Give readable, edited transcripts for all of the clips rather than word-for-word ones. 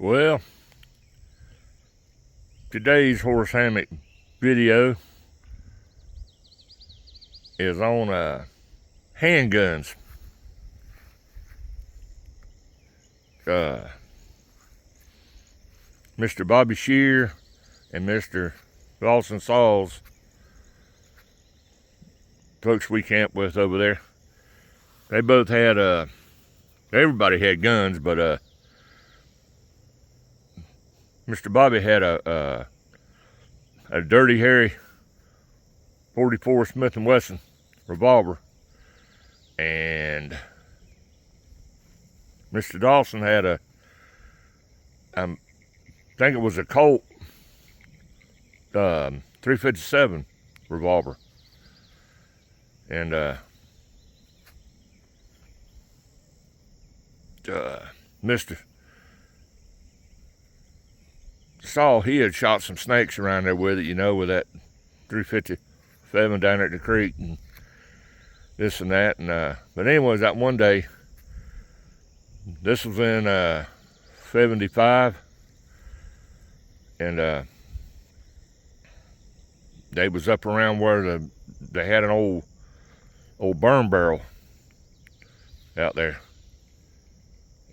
Well, today's horse hammock video is on handguns. Mr. Bobby Shear and Mr. Lawson Saws, folks we camped with over there, they both had everybody had guns, but Mr. Bobby had a Dirty Harry 44 Smith & Wesson revolver, and Mr. Dawson had I think it was a Colt 357 revolver, and Mr. Saw, he had shot some snakes around there with it, with that 357 down at the creek and this and that. And but anyways, that one day, this was in 75, and they was up around where they had an old burn barrel out there,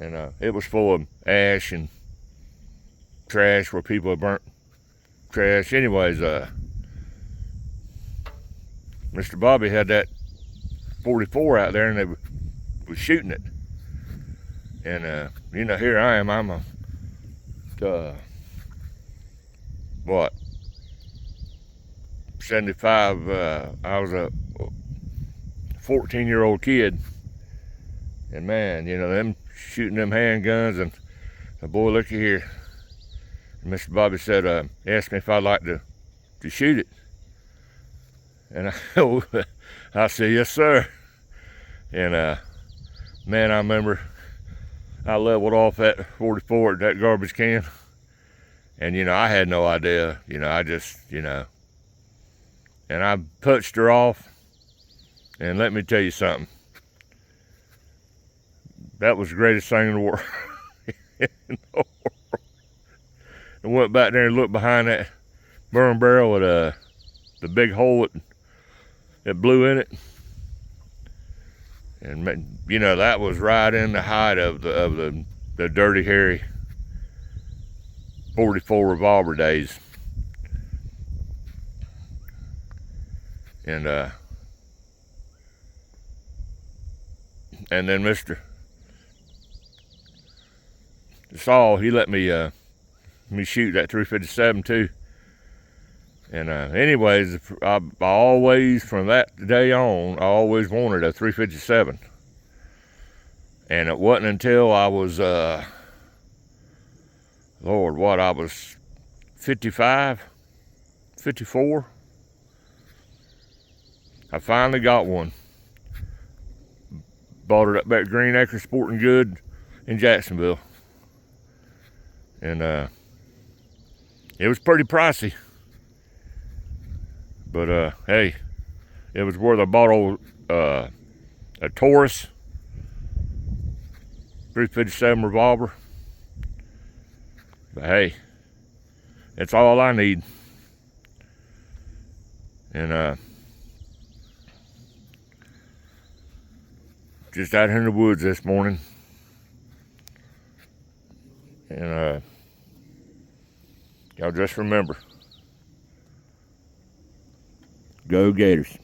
and it was full of ash and trash where people had burnt trash. Anyways, Mr. Bobby had that 44 out there, and they was shooting it. And here I am. I'm what, 75. I was a 14-year-old kid, and man, them shooting them handguns, and boy, looky here. Mr. Bobby said, asked me if I'd like to shoot it. And I said, yes, sir. And man, I remember I leveled off that 44 at that garbage can. And, I had no idea, I just, and I punched her off. And let me tell you something. That was the greatest thing in the world. And went back there and looked behind that burn barrel at the big hole that blew in it. And that was right in the height of the Dirty Harry 44 revolver days. And then Mr. Saul, he let me shoot that 357 too. And anyways, I always, from that day on, I always wanted a 357. And it wasn't until I was Lord, what, I was 55, 54, I finally got one. Bought it up at Green Acre Sporting Good in Jacksonville. And it was pretty pricey, but hey, it was worth. I bought a Taurus 357 revolver. But hey, it's all I need. And just out here in the woods this morning, and y'all just remember, go Gators.